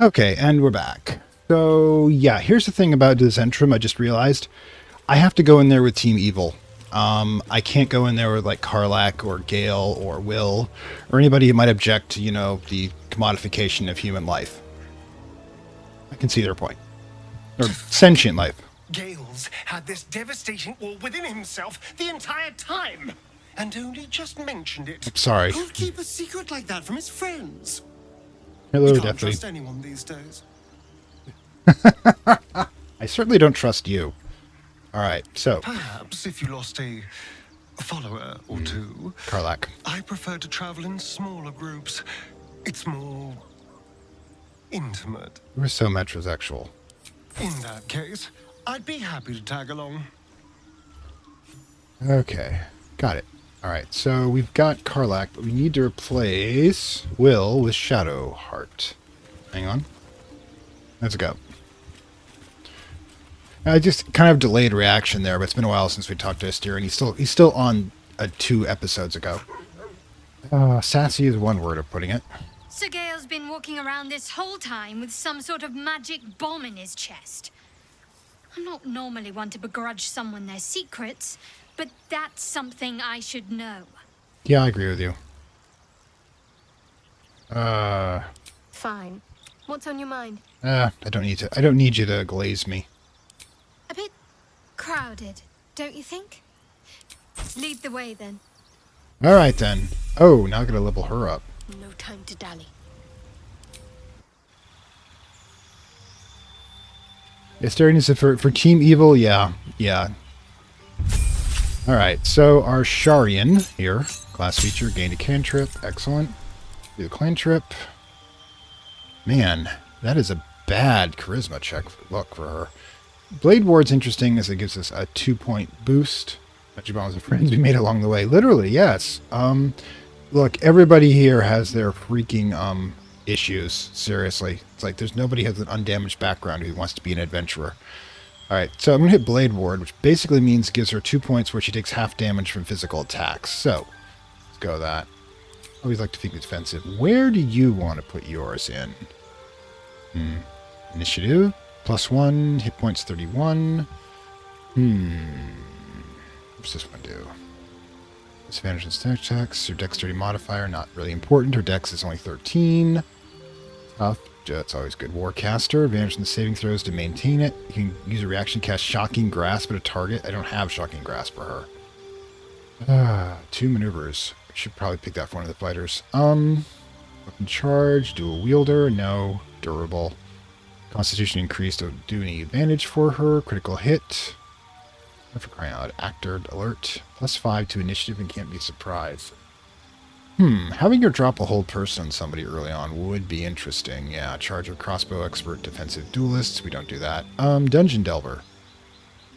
Okay, and we're back. So, yeah, here's the thing about the Zhentarim I just realized. I have to go in there with Team Evil. I can't go in there with, like, Karlak or Gale or Will or anybody who might object to, you know, the commodification of human life. I can see their point. Or sentient life. Gale's had this devastating war within himself the entire time, and only just mentioned it. I'm sorry. Who'd keep a secret like that from his friends? Hello, You can't Deathly. trust anyone these days. I certainly don't trust you. Alright, so, Perhaps if you lost a follower or two, Karlak. I prefer to travel in smaller groups. It's more intimate. We're so metrosexual. In that case, I'd be happy to tag along. Okay, got it. Alright, so we've got Karlak, but we need to replace Will with Shadowheart. Hang on. Let's go. I just kind of delayed reaction there, but it's been a while since we talked to Astarion. He's still on 2 episodes ago. Sassy is one word of putting it. So Gale's been walking around this whole time with some sort of magic bomb in his chest. I'm not normally one to begrudge someone their secrets, but that's something I should know. Yeah, I agree with you. Fine. What's on your mind? I don't need you to glaze me. A bit crowded, don't you think? Lead the way then. Alright then. Oh, now I gotta level her up. No time to dally. Astarion is for Team Evil, yeah. Alright, so our Sharian here, class feature, gained a cantrip, excellent. Do the cantrip. Man, that is a bad charisma check look for her. Blade Ward's interesting as it gives us a 2-point boost. Magic bombs and friends we made along the way. Literally, yes. Look, everybody here has their freaking issues. Seriously. It's like there's nobody who has an undamaged background who wants to be an adventurer. Alright, so I'm going to hit Blade Ward, which basically means gives her 2 points where she takes half damage from physical attacks. So, let's go with that. I always like to think defensive. Where do you want to put yours in? Initiative. +1. Hit points 31. What's this one do? Disadvantage on stack checks. Her dexterity modifier, not really important. Her dex is only 13. Tough. That's always good. Warcaster. Advantage on the saving throws to maintain it. You can use a reaction, cast Shocking Grasp at a target. I don't have Shocking Grasp for her. 2 maneuvers. I should probably pick that for one of the fighters. Weapon charge. Dual wielder. No. Durable. Constitution increased. Don't do any advantage for her. Critical hit. For crying out. Actor alert. +5 to initiative and can't be surprised. Having her drop a whole person on somebody early on would be interesting. Yeah, charge of crossbow expert, defensive duelists. We don't do that. Dungeon delver.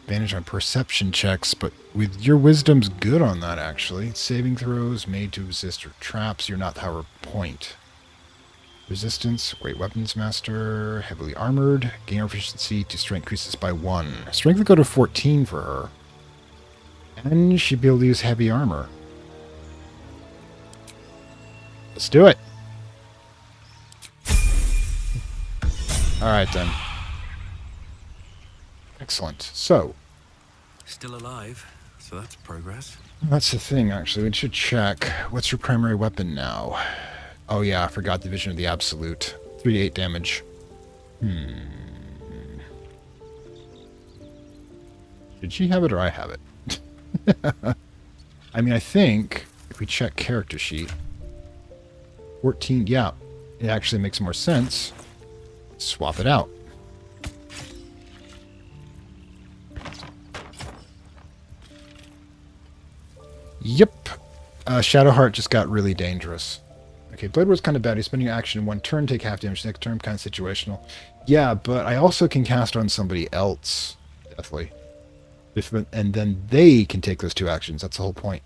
Advantage on perception checks, but with your wisdom's good on that, actually. Saving throws made to resist or traps. You're not our point. Resistance, great weapons master, heavily armored. Gain efficiency to strength increases by 1. Strength will go to 14 for her. And she'd be able to use heavy armor. Let's do it. Alright then. Excellent. So. Still alive, so that's progress. That's the thing, actually. We should check. What's your primary weapon now? Oh yeah, I forgot the Vision of the Absolute. 3 to 8 damage. Did she have it or I have it? I mean, I think if we check character sheet, 14, yeah, it actually makes more sense. Swap it out. Yep. Shadowheart just got really dangerous. Okay, Blade Ward's kind of bad. He's spending action in 1 turn, take half damage next turn, kind of situational. Yeah, but I also can cast on somebody else, definitely. And then they can take those 2 actions. That's the whole point.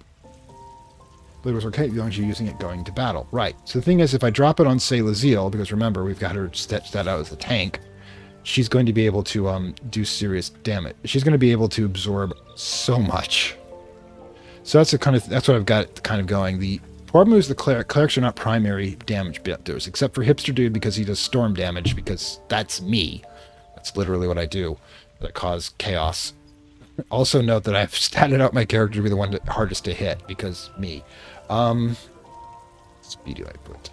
Blade Ward's okay as long as you're using it going to battle. Right. So the thing is, if I drop it on, say, Laziel, because remember, we've got her sketched that out as a tank, she's going to be able to do serious damage. She's going to be able to absorb so much. So that's what I've got kind of going. The problem is the clerics are not primary damage builders, except for Hipster Dude because he does storm damage, because that's me. That's literally what I do. That cause chaos. Also note that I've statted out my character to be the one hardest to hit, because me. Speedy Lightfoot.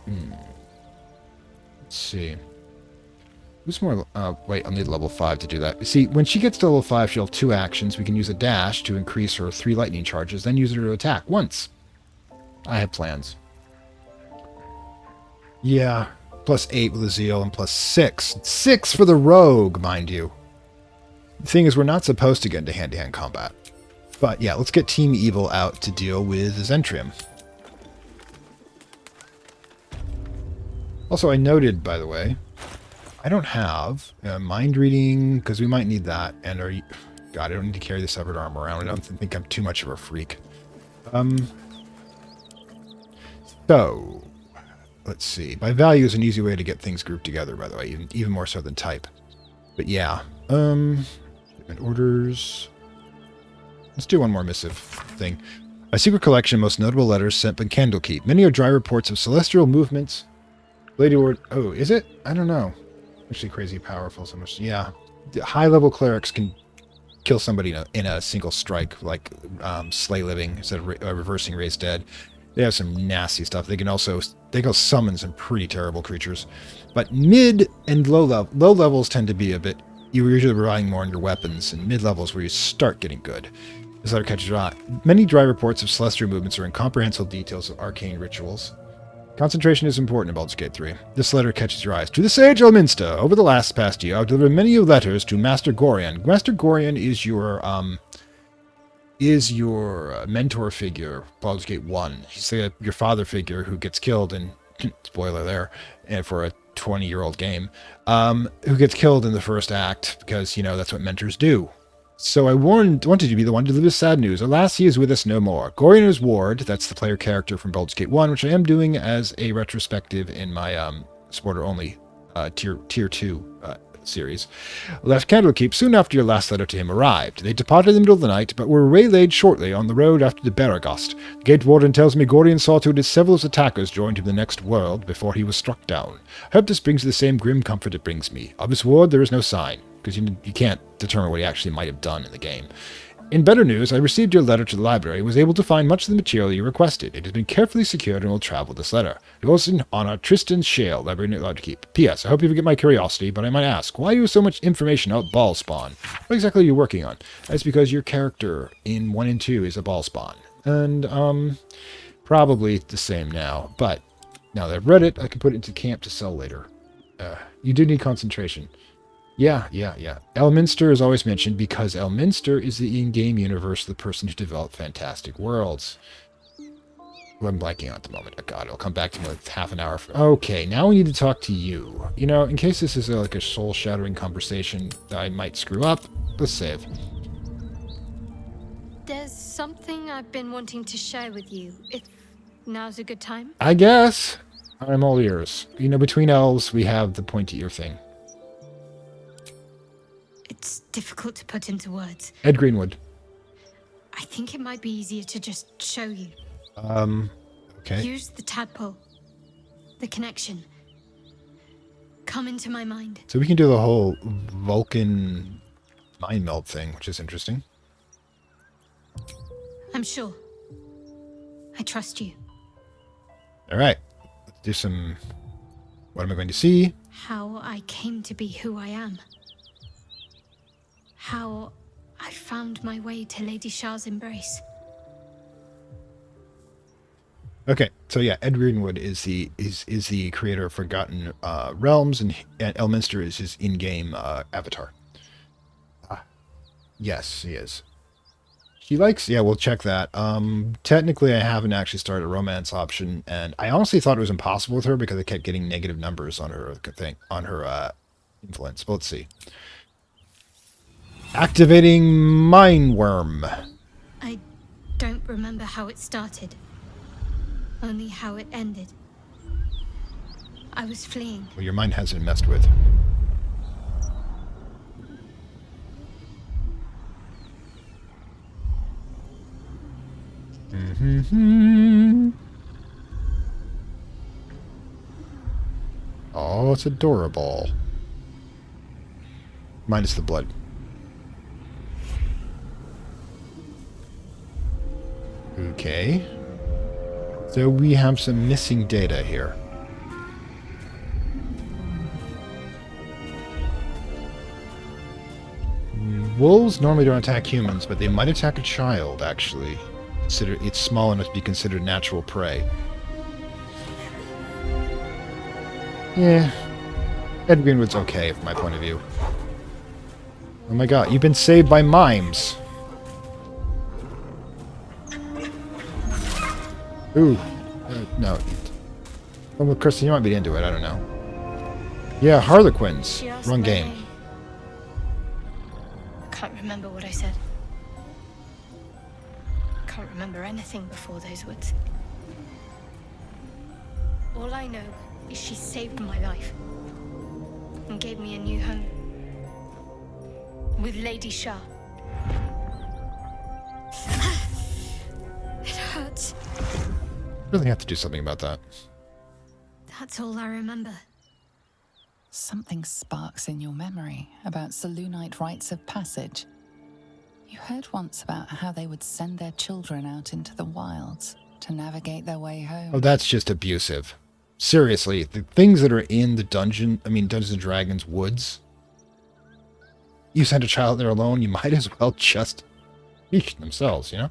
Let's see. Who's more... wait, I'll need level 5 to do that. See, when she gets to level 5, she'll have 2 actions. We can use a dash to increase her 3 lightning charges, then use her to attack once. I have plans. Yeah. Plus 8 with a zeal, and plus 6. 6 for the rogue, mind you. The thing is, we're not supposed to get into hand-to-hand combat. But yeah, let's get Team Evil out to deal with Zhentarim. Also, I noted, by the way, I don't have mind reading, because we might need that. And God, I don't need to carry the severed arm around. I don't think I'm too much of a freak. So, let's see. By value is an easy way to get things grouped together, by the way, even more so than type. But yeah, shipment orders. Let's do one more missive thing. A secret collection, most notable letters sent by Candlekeep. Many are dry reports of celestial movements. Lady Ward. Oh, is it? I don't know. Actually, crazy powerful. So much. Yeah, high-level clerics can kill somebody in a single strike, like slay living instead of reversing raise dead. They have some nasty stuff. They can summon some pretty terrible creatures. But mid and low levels tend to be a bit. You're usually relying more on your weapons, and mid levels where you start getting good. This letter catches your eye. Many dry reports of celestial movements are incomprehensible details of arcane rituals. Concentration is important in Baldur's Gate 3. This letter catches your eyes. To the Sage Elminster, over the past year, I've delivered many letters to Master Gorion. Master Gorion is your mentor figure, Baldur's Gate 1. He's your father figure who gets killed in, spoiler there, and for a 20-year-old game, who gets killed in the first act, because, that's what mentors do. So I wanted to be the one to deliver sad news. Alas, he is with us no more. Gorion is Ward, that's the player character from Baldur's Gate 1, which I am doing as a retrospective in my supporter-only tier 2 series, left Candlekeep soon after your last letter to him arrived. They departed in the middle of the night, but were waylaid shortly on the road after the Baragost. The Gate Warden tells me Gorion saw to it as several of his attackers joined him in the next world before he was struck down. I hope this brings you the same grim comfort it brings me. Of his ward there is no sign, because you can't determine what he actually might have done in the game. In better news, I received your letter to the library and was able to find much of the material you requested. It has been carefully secured and will travel this letter. Yours in honor, Tristan Shale, Library to Keep. P.S. I hope you forget my curiosity, but I might ask, why you so much information out ball spawn? What exactly are you working on? That's because your character in 1 and 2 is a ball spawn. And, probably the same now. But, now that I've read it, I can put it into camp to sell later. You do need concentration. Yeah. Elminster is always mentioned because Elminster is the in-game universe of the person who developed Fantastic Worlds. Who I'm blanking on at the moment. Oh God, it'll come back to me like half an hour. Okay, now we need to talk to you. In case this is like a soul-shattering conversation that I might screw up, let's save. There's something I've been wanting to share with you, if now's a good time. I guess. I'm all ears. Between elves, we have the pointy ear thing. It's difficult to put into words. Ed Greenwood. I think it might be easier to just show you. Okay. Use the tadpole. The connection. Come into my mind. So we can do the whole Vulcan mind meld thing, which is interesting. I'm sure. I trust you. All right. Let's do some... What am I going to see? How I came to be who I am. How I found my way to Lady Shah's embrace. Okay, so yeah, Ed Greenwood is the creator of Forgotten Realms, and Elminster is his in-game avatar. Yes, he is. She likes... Yeah, we'll check that. Technically, I haven't actually started a romance option, and I honestly thought it was impossible with her because I kept getting negative numbers on her influence. But let's see. Activating Mindworm. I don't remember how it started. Only how it ended. I was fleeing. Well, your mind hasn't messed with. Oh, it's adorable. Minus the blood. Okay. So we have some missing data here. Wolves normally don't attack humans, but they might attack a child, actually. It's small enough to be considered natural prey. Yeah. Ed Greenwood's okay, from my point of view. Oh my god, you've been saved by mimes! Ooh. No. Oh, well, Kristen, you might be into it, I don't know. Yeah, Harlequins. Wrong game. Can't remember what I said. Can't remember anything before those words. All I know is she saved my life and gave me a new home with Lady Shah. It hurts. Really have to do something about that. That's all I remember. Something sparks in your memory about Selûnite rites of passage. You heard once about how they would send their children out into the wilds to navigate their way home. Oh, that's just abusive. Seriously, the things that are in the dungeon, Dungeons and Dragons woods, you send a child there alone, you might as well just teach themselves, you know?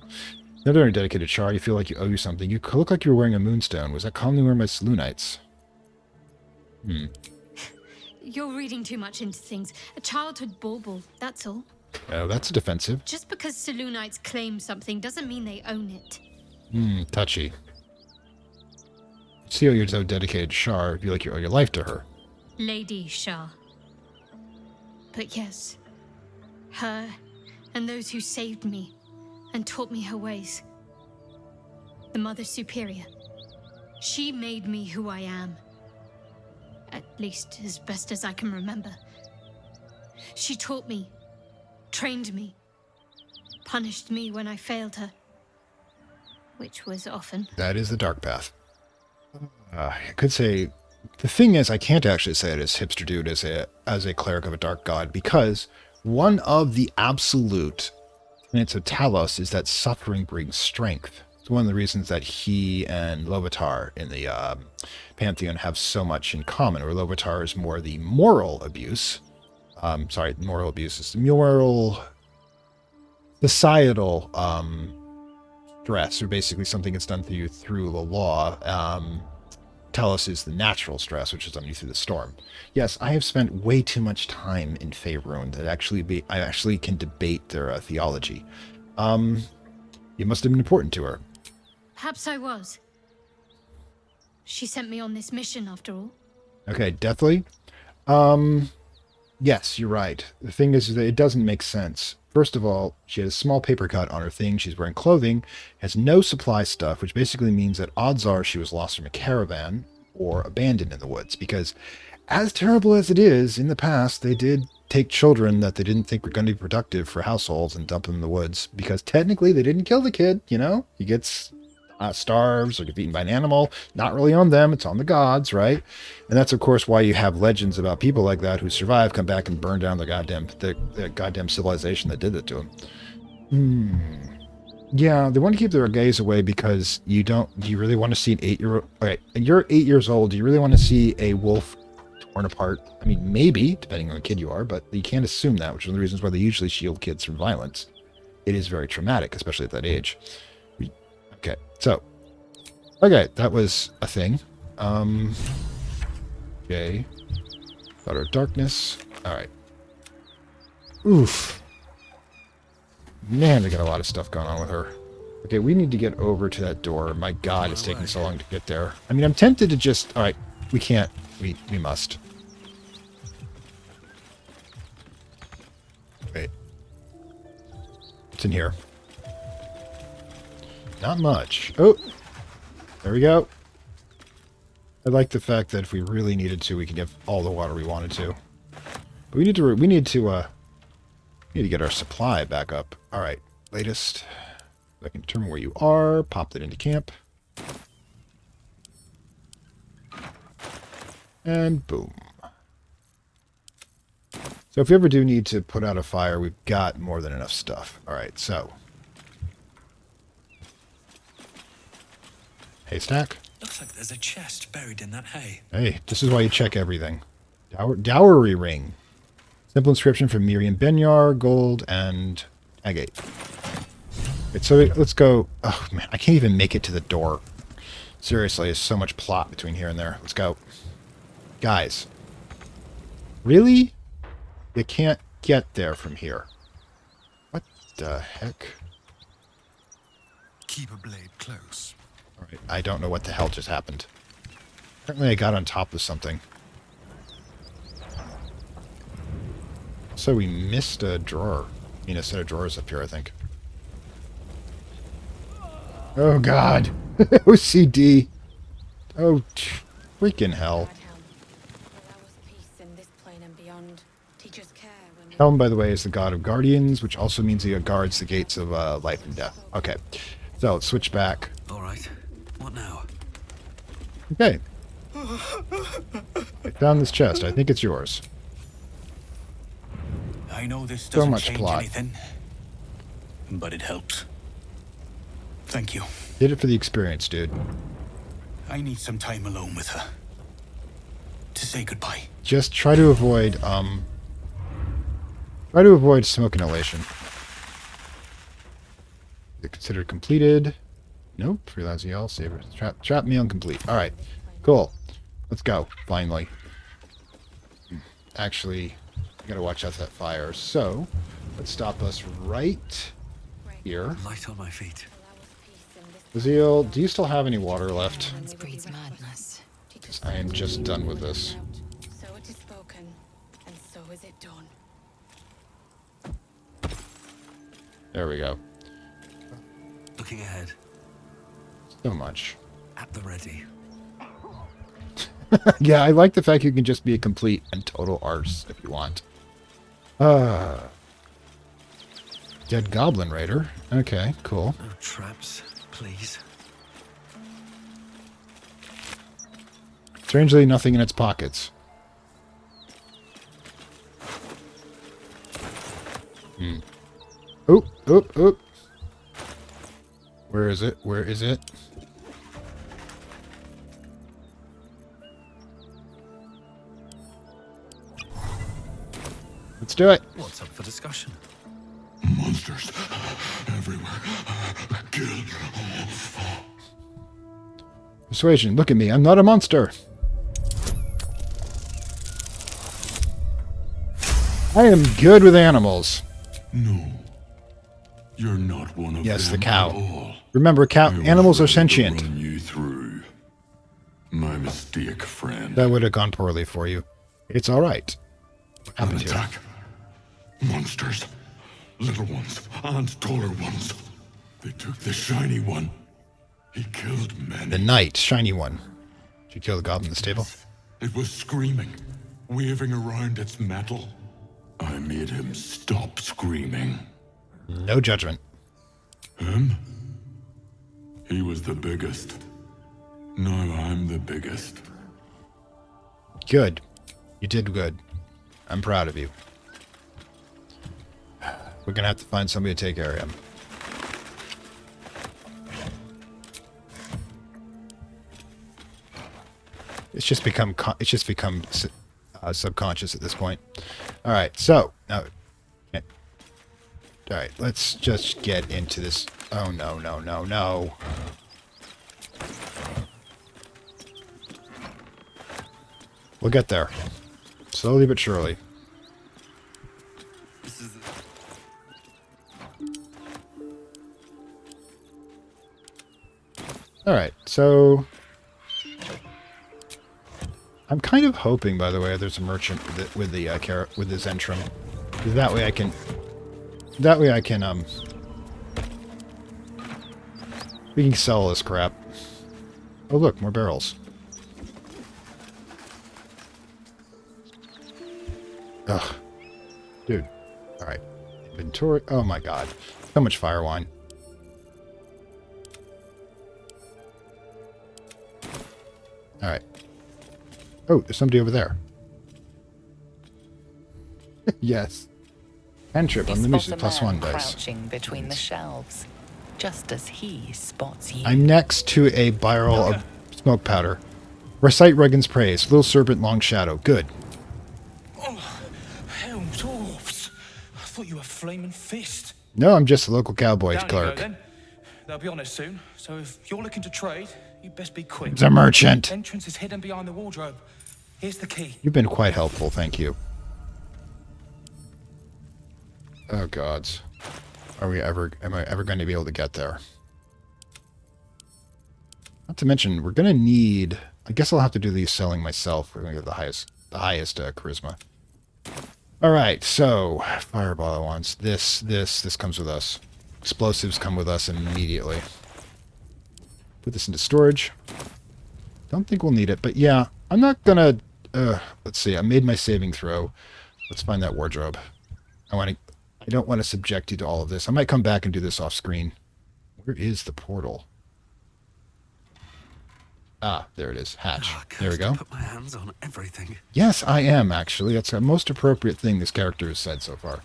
Now they're a dedicated char, you feel like you owe you something. You look like you were wearing a moonstone. Was that commonly worn by Selûnites? You're reading too much into things. A childhood bauble, that's all. Oh, that's defensive. Just because Selûnites claim something doesn't mean they own it. Touchy. See how you're so dedicated to Shar, feel like you owe your life to her. Lady Shah. But yes, her and those who saved me and taught me her ways. The Mother Superior. She made me who I am. At least as best as I can remember. She taught me, trained me, punished me when I failed her. Which was often. That is the dark path. I could say, the thing is, I can't actually say it as Hipster Dude as a cleric of a dark god, because one of the absolute tenets of Talos is that suffering brings strength. It's one of the reasons that he and Lovitar in the Pantheon have so much in common, where Lovitar is more the moral abuse. Moral abuse is the moral, societal stress, or basically something that's done to you through the law. Talos is the natural stress, which is done to you through the storm. Yes, I have spent way too much time in Faerun that I actually can debate their theology. You must have been important to her. Perhaps I was. She sent me on this mission after all. Okay, Deathly. Yes, you're right. The thing is that it doesn't make sense. First of all, she has a small paper cut on her thing. She's wearing clothing, has no supply stuff, which basically means that odds are she was lost from a caravan or abandoned in the woods. Because as terrible as it is, in the past, they did take children that they didn't think were going to be productive for households and dump them in the woods. Because technically, they didn't kill the kid, you know? He gets starves or gets eaten by an animal. Not really on them. It's on the gods, right? And that's, of course, why you have legends about people like that who survive, come back and burn down the goddamn civilization that did it to them. Yeah, they want to keep their gaze away because do you really want to see an 8-year-old? Okay, and you're 8 years old. Do you really want to see a wolf torn apart? I mean, maybe, depending on the kid you are, but you can't assume that, which is one of the reasons why they usually shield kids from violence. It is very traumatic, especially at that age. Okay, so, that was a thing. Okay, Daughter of Darkness. All right. Oof. Man, they got a lot of stuff going on with her. Okay, we need to get over to that door. My God, it's taking so long to get there. I mean, I'm tempted to just... All right, we can't. We must. Wait. What's in here? Not much. Oh, there we go. I like the fact that if we really needed to, we could get all the water we wanted to. But we need to get our supply back up. All right, latest. I can determine where you are. Pop that into camp. And boom. So if we ever do need to put out a fire, we've got more than enough stuff. Alright, so. Haystack. Looks like there's a chest buried in that hay. Hey, this is why you check everything. Dowry ring. Simple inscription from Miriam Benyar, gold, and agate. Right, so let's go. Oh, man, I can't even make it to the door. Seriously, there's so much plot between here and there. Let's go. Guys. Really? You can't get there from here. What the heck? Keep a blade close. Alright, I don't know what the hell just happened. Apparently I got on top of something. So we missed a drawer. I mean, a set of drawers up here, I think. Oh, God. OCD. Oh, freaking hell. Helm, by the way, is the god of guardians, which also means he guards the gates of life and death. Okay, so let's switch back. All right. What now? Okay. I found this chest. I think it's yours. I know this So doesn't much change plot. anything, but it helps. Thank you. Did it for the experience, dude. I need some time alone with her. To say goodbye. Just try to avoid, smoke inhalation. Is it considered completed? Nope. Realize all saber. Trap meal incomplete. Alright. Cool. Let's go. Finally. Actually, I gotta watch out for that fire. So, let's stop us right here. Light on my feet. Azil, do you still have any water left? Breeds madness. I am just done with this. So it is spoken, and so is it done. There we go. Looking ahead. So much. At the ready. Yeah, I like the fact you can just be a complete and total arse if you want. Dead Goblin Raider. Okay, cool. No traps, please. Strangely, nothing in its pockets. Oop, oop, oop. Where is it? Where is it? Let's do it. What's up for discussion? Monsters everywhere. Kill. Persuasion, look at me. I'm not a monster. I am good with animals. No. You're not one of Yes, them the cow. at all. Remember, I was animals are ready to sentient. run you through. My mistake, friend. That would have gone poorly for you. It's all right. What An happened to you? attack. Monsters. Little ones and taller ones. They took the shiny one. He killed many. The knight, shiny one. Did you kill the goblin in the stable? It was screaming, waving around its metal. I made him stop screaming. No judgment. Him? He was the biggest. Now I'm the biggest. Good. You did good. I'm proud of you. We're gonna have to find somebody to take care of him. It's just become subconscious at this point. All right, so now, all right, let's just get into this. Oh no, no, no, no! We'll get there, slowly but surely. All right, so I'm kind of hoping, by the way, there's a merchant with the Zhentarim. That way I can we can sell this crap. Oh look, more barrels. Ugh, dude. All right, inventory. Oh my god, so much fire wine. All right. Oh, there's somebody over there. Yes. Cantrip on the music +1 dice. Crouching between the shelves, just as he spots you. I'm next to a barrel of smoke powder. Recite Regan's praise. Little serpent, long shadow. Good. Oh, hell, dwarfs. I thought you were Flaming Fist. No, I'm just a local cowboy Down you clerk. go, then. They'll be on it soon, so if you're looking to trade, you best be quick. It's a merchant. Entrance is hidden behind the wardrobe. Here's the key. You've been quite helpful, thank you. Oh gods. Am I ever going to be able to get there? Not to mention, we're going to need... I guess I'll have to do these selling myself. We're going to get the highest charisma. Alright, so... Fireball I want. This comes with us. Explosives come with us immediately. Put this into storage. Don't think we'll need it, but yeah, I'm not going to... let's see, I made my saving throw. Let's find that wardrobe. I don't want to subject you to all of this. I might come back and do this off screen. Where is the portal? Ah, there it is. Hatch. Oh, there we go. Put my hands on everything. Yes, I am actually. That's the most appropriate thing this character has said so far.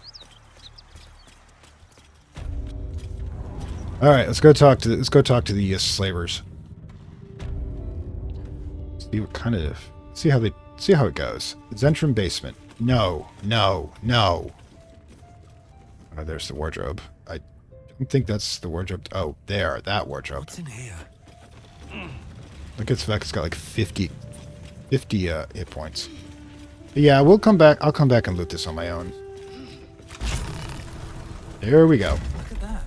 All right, let's go talk to the slavers. See what kind of see how it goes. Zhentarim basement. No. Oh, there's the wardrobe. I don't think that's the wardrobe. Oh, there, that wardrobe. What's in here? Look at this fact, it's got like 50 hit points. But yeah, we'll come back. I'll come back and loot this on my own. There we go. Look at that.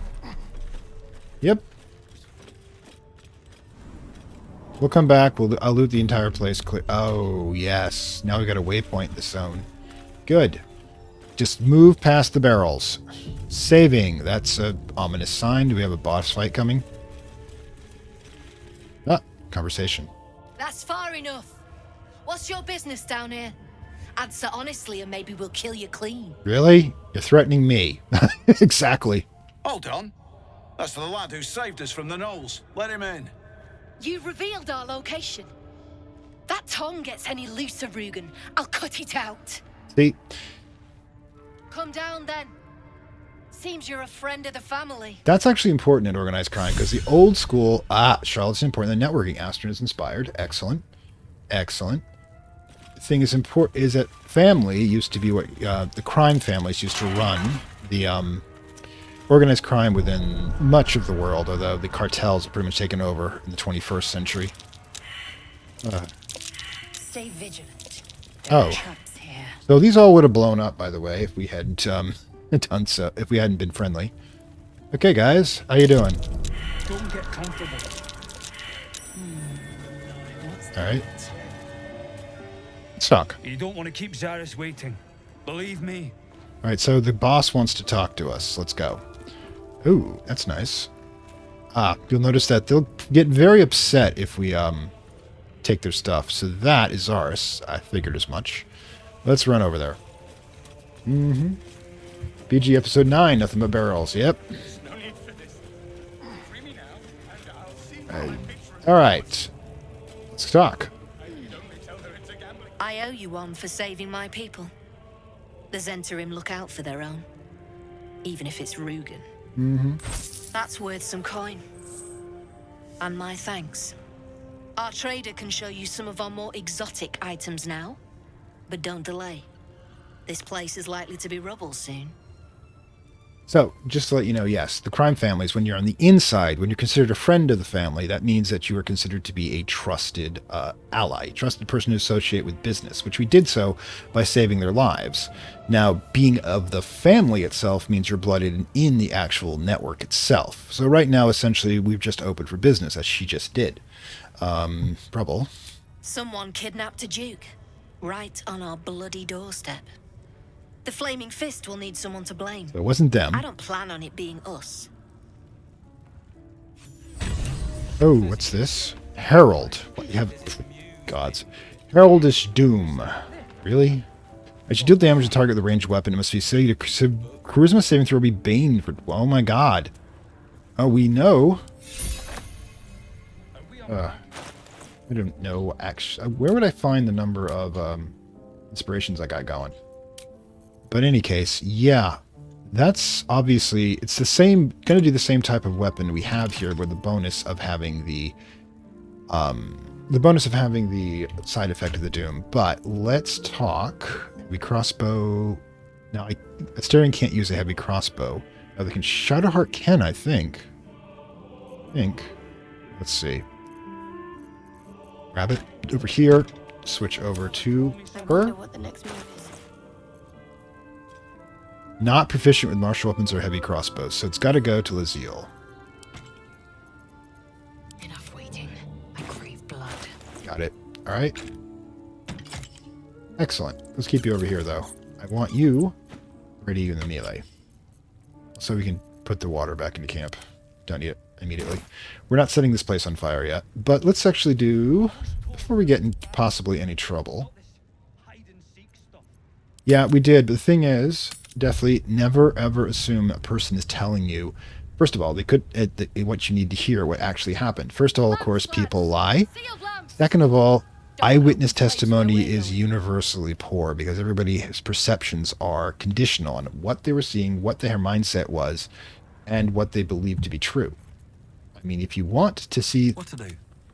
Yep. We'll come back. I'll loot the entire place. Oh, yes. Now we got a waypoint in the zone. Good. Just move past the barrels. Saving. That's a ominous sign. Do we have a boss fight coming? Ah, conversation. That's far enough. What's your business down here? Answer honestly and maybe we'll kill you clean. Really? You're threatening me. Exactly. Hold on. That's the lad who saved us from the gnolls. Let him in. You revealed our location. That tongue gets any looser, Rugen, I'll cut it out. See? Come down then. Seems you're a friend of the family. That's actually important in organized crime because the old school... Charlotte's important. The networking Astarion is inspired. Excellent. Excellent. The thing is important is that family used to be what the crime families used to run the organized crime within much of the world, although the cartels have pretty much taken over in the 21st century. Stay vigilant. Oh. Traps here. So these all would have blown up, by the way, if we hadn't done so, if we hadn't been friendly. Okay, guys, how you doing? Don't get comfortable. All right. Let's talk. You don't want to keep Zaris waiting. Believe me. All right, so the boss wants to talk to us. Let's go. Ooh, that's nice. You'll notice that they'll get very upset if we take their stuff. So that is ours. I figured as much. Let's run over there. Mm-hmm. PG episode 9, nothing but barrels. Yep. All right. Let's talk. I owe you one for saving my people. The Zhentarim look out for their own. Even if it's Rugen. Mm-hmm. That's worth some coin. And my thanks. Our trader can show you some of our more exotic items now. But don't delay. This place is likely to be rubble soon. So, just to let you know, yes, the crime families, when you're on the inside, when you're considered a friend of the family, that means that you are considered to be a trusted ally, a trusted person to associate with business, which we did so by saving their lives. Now, being of the family itself means you're blooded in the actual network itself. So right now, essentially, we've just opened for business, as she just did. Trouble. Someone kidnapped a duke, right on our bloody doorstep. The Flaming Fist will need someone to blame. So it wasn't them. I don't plan on it being us. Oh, what's this? Herald. What, you have... Gods. Heraldish Doom. Really? As you deal damage to target the ranged weapon, it must be saved. Charisma saving throw will be Bane for... Oh my god. Oh, we know. I don't know, actually. Where would I find the number of inspirations I got going? But in any case, yeah. That's obviously... It's the same... Going to do the same type of weapon we have here with the bonus of having the... the bonus of having the side effect of the Doom. But let's talk... Heavy crossbow... Now, Astarion can't use a heavy crossbow. Now, they can... Shadowheart can, I think. Let's see. Grab it over here. Switch over to her. What the next move is. Not proficient with martial weapons or heavy crossbows, so it's got to go to Laziel. Enough waiting. I crave blood. Got it. All right. Excellent. Let's keep you over here, though. I want you ready in the melee, so we can put the water back into camp. Don't need it immediately. We're not setting this place on fire yet, but let's actually do, before we get in possibly any trouble. Yeah, we did, but the thing is, definitely never ever assume a person is telling you. First of all, they could what you need to hear, what actually happened. First of all, of course, people lie. Second of all, eyewitness testimony is universally poor because everybody's perceptions are conditional on what they were seeing, what their mindset was, and what they believe to be true. I mean, if you want to see, What to do?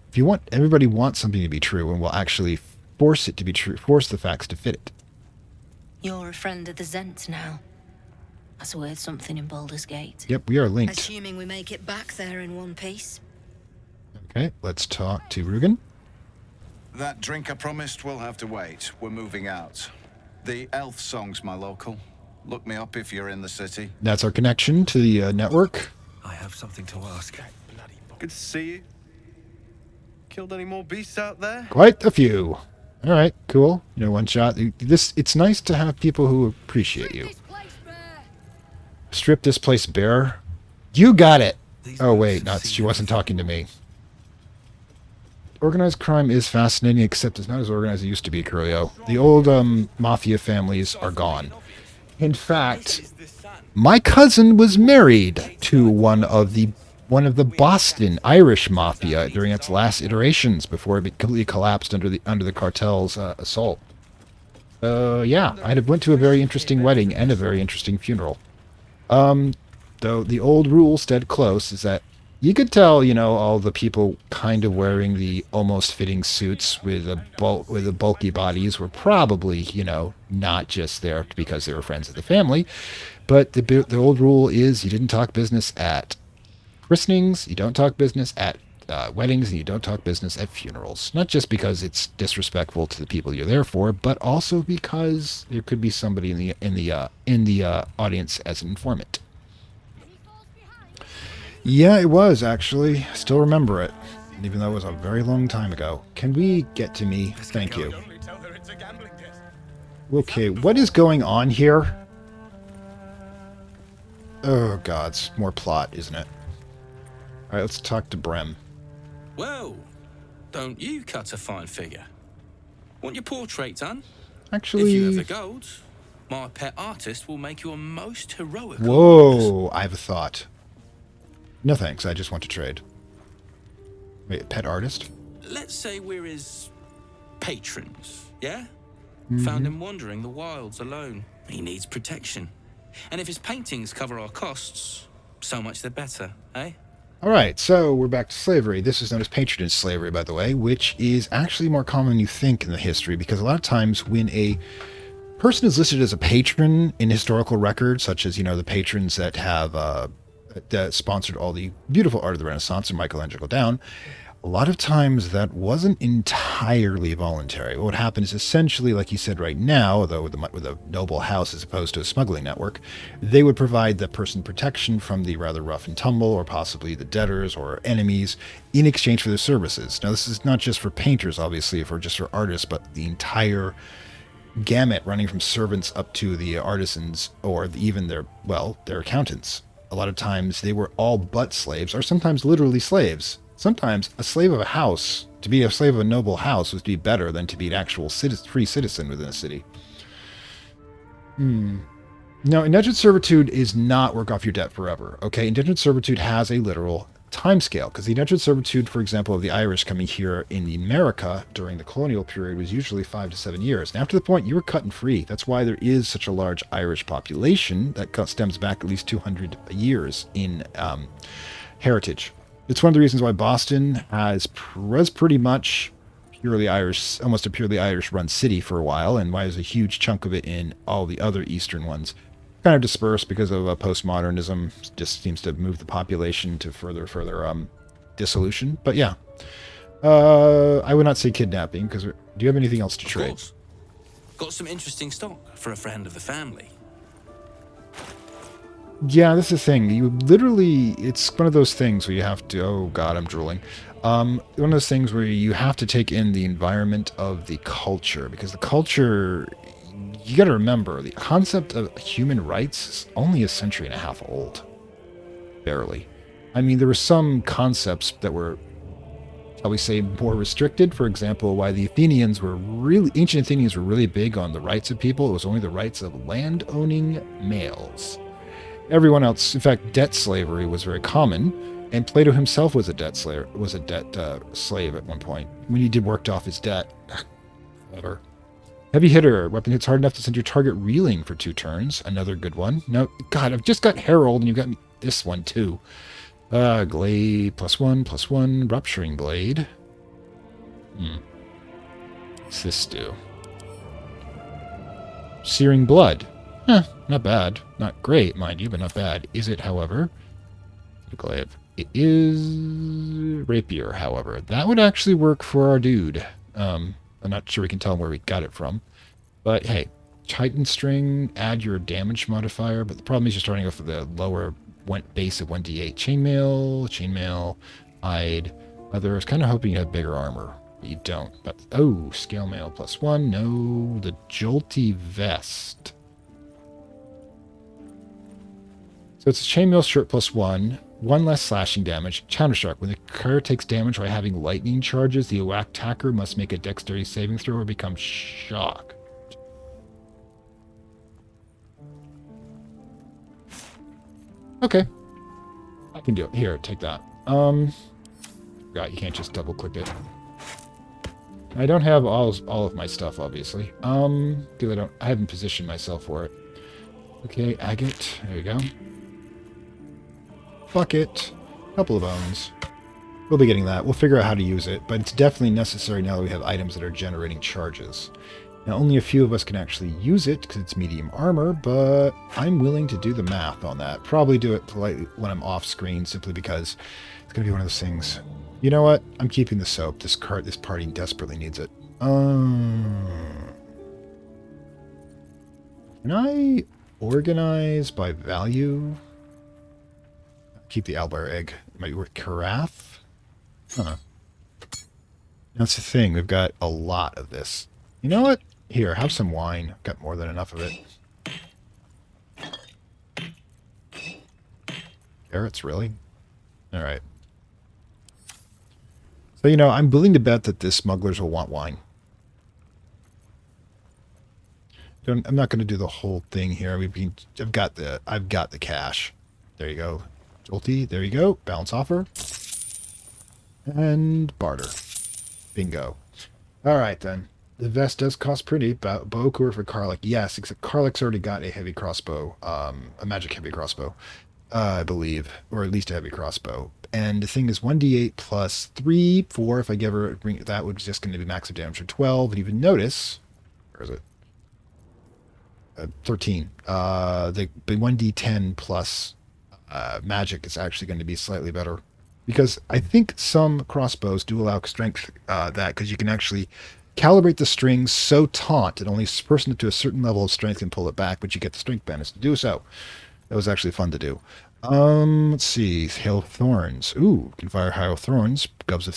if you want, everybody wants something to be true and will actually force it to be true, force the facts to fit it. You're a friend of the Zhent now. That's worth something in Baldur's Gate. Yep, we are linked. Assuming we make it back there in one piece. Okay, let's talk to Rugen. That drink I promised will have to wait. We're moving out. The elf song's my local. Look me up if you're in the city. That's our connection to the network. I have something to ask. Good to see you. Killed any more beasts out there? Quite a few. All right, cool. You know, one shot. It's nice to have people who appreciate you. Strip this place bare. You got it. Oh wait, not. She wasn't talking to me. Organized crime is fascinating, except it's not as organized as it used to be, Curio. The old mafia families are gone. In fact, my cousin was married to one of the Boston Irish mafia during its last iterations before it completely collapsed under the cartel's assault. Yeah, I went to a very interesting wedding and a very interesting funeral. Though the old rule stayed close is that you could tell, you know, all the people kind of wearing the almost fitting suits with the bulky bodies were probably, you know, not just there because they were friends of the family, but the old rule is you didn't talk business at christenings, you don't talk business at weddings, and you don't talk business at funerals. Not just because it's disrespectful to the people you're there for, but also because there could be somebody in the audience as an informant. Yeah, it was actually. Still remember it, even though it was a very long time ago. Can we get to me? Thank you. Okay, what is going on here? Oh gods, more plot, isn't it? All right, let's talk to Brem. Well, don't you cut a fine figure? Want your portrait done? Actually, if you have the gold, my pet artist will make you a most heroic. Whoa, I have a thought. No thanks, I just want to trade. Wait, pet artist? Let's say we're his patrons, yeah? Mm-hmm. Found him wandering the wilds alone. He needs protection. And if his paintings cover our costs, so much the better, eh? All right, so we're back to slavery. This is known as patronage slavery, by the way, which is actually more common than you think in the history, because a lot of times when a person is listed as a patron in historical records, such as, you know, the patrons that have that sponsored all the beautiful art of the Renaissance and Michelangelo down, a lot of times that wasn't entirely voluntary. What would happen is essentially, like you said right now, though with a noble house as opposed to a smuggling network, they would provide the person protection from the rather rough and tumble, or possibly the debtors or enemies, in exchange for their services. Now, this is not just for painters, obviously, or just for artists, but the entire gamut, running from servants up to the artisans, or even their accountants. A lot of times they were all but slaves, or sometimes literally slaves. Sometimes a slave of a house, to be a slave of a noble house, was to be better than to be an actual free citizen within a city. Now, indentured servitude is not work off your debt forever, okay? Indentured servitude has a literal time scale, because the indentured servitude, for example, of the Irish coming here in America during the colonial period was usually 5 to 7 years. And after the point, you were cutting free. That's why there is such a large Irish population that stems back at least 200 years in heritage. It's one of the reasons why Boston was pretty much purely Irish, almost a purely Irish-run city for a while, and why there's a huge chunk of it in all the other eastern ones. Kind of dispersed because of postmodernism, just seems to move the population to further dissolution. But yeah, I would not say kidnapping, because do you have anything else to trade? Of course. Got some interesting stock for a friend of the family. Yeah, this is the thing. You literally, it's one of those things where you have to, oh god, I'm drooling. One of those things where you have to take in the environment of the culture, because the culture, you got to remember, the concept of human rights is only a century and a half old. Barely. I mean, there were some concepts that were, shall we say, more restricted. For example, why the ancient Athenians were really big on the rights of people. It was only the rights of land-owning males. Everyone else, in fact, debt slavery was very common, and Plato himself was a debt slave at one point when he worked off his debt. Whatever. Heavy hitter. Weapon hits hard enough to send your target reeling for 2 turns. Another good one. No, God, I've just got Herald, and you've got this one too. Glade +1/+1. Rupturing blade. What's this do? Searing blood. Not bad. Not great, mind you, but not bad. Is it, however? Glaive. It is rapier, however. That would actually work for our dude. I'm not sure we can tell where we got it from. But hey, Titan string, add your damage modifier, but the problem is you're starting off with the lower base of 1d8. Chainmail, hide, leather. I was kind of hoping you had bigger armor, but you don't. But, oh, scale mail +1. No, the jolty vest. So it's a chainmail shirt +1, 1 less slashing damage. Countershock. When the character takes damage by having lightning charges, the attacker must make a dexterity saving throw or become shocked. Okay. I can do it. Here, take that. God, you can't just double click it. I don't have all of my stuff, obviously. Because I haven't positioned myself for it. Okay, agate. There you go. Fuck it. Couple of bones. We'll be getting that. We'll figure out how to use it, but it's definitely necessary now that we have items that are generating charges. Now, only a few of us can actually use it because it's medium armor, but I'm willing to do the math on that. Probably do it politely when I'm off screen, simply because it's going to be one of those things. You know what? I'm keeping the soap. This party desperately needs it. Can I organize by value? Keep the owlbear egg. Might be worth carafe. Huh. That's the thing. We've got a lot of this. You know what? Here, have some wine. I've got more than enough of it. Carrots, really? All right. So, you know, I'm willing to bet that the smugglers will want wine. I'm not going to do the whole thing here. I've got the cash. There you go. Jolty, there you go. Balance offer. And barter. Bingo. All right, then. The vest does cost pretty. Bow core for Karlach. Yes, except Karlach's already got a heavy crossbow. A magic heavy crossbow. I believe. Or at least a heavy crossbow. And the thing is 1d8 plus 3, 4. If I give her that, would just going to be max of damage for 12. And even notice, where is it? 13. The 1d10 plus magic is actually going to be slightly better. Because I think some crossbows do allow strength that, because you can actually calibrate the strings so taut that only a person to a certain level of strength can pull it back, but you get the strength bonus to do so. That was actually fun to do. Let's see. Hail of Thorns. Ooh, can fire Hail of Thorns. Gloves of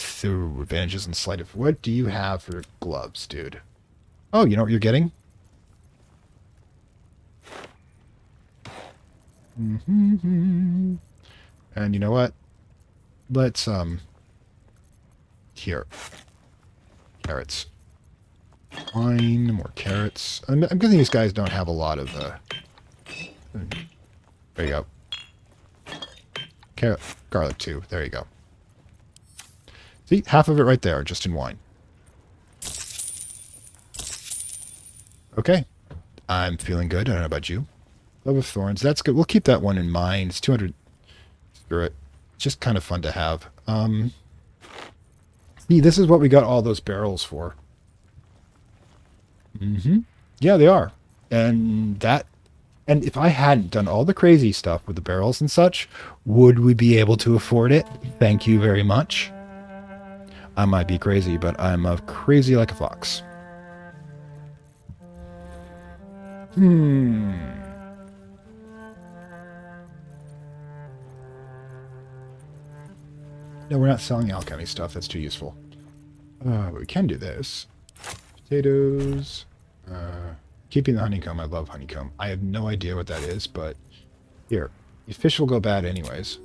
advantages and sleight of... What do you have for gloves, dude? Oh, you know what you're getting? And you know what? Let's, here. Carrots. Wine, more carrots. I'm guessing these guys don't have a lot of, there you go. Garlic too. There you go. See, half of it right there, just in wine. Okay. I'm feeling good. I don't know about you. Love of Thorns. That's good. We'll keep that one in mind. It's 200. Screw it. It's just kind of fun to have. See, this is what we got all those barrels for. Yeah, they are. And if I hadn't done all the crazy stuff with the barrels and such, would we be able to afford it? Thank you very much. I might be crazy, but I'm crazy like a fox. No, we're not selling alchemy stuff. That's too useful. But we can do this. Potatoes. Keeping the honeycomb. I love honeycomb. I have no idea what that is, but here. The fish will go bad anyways.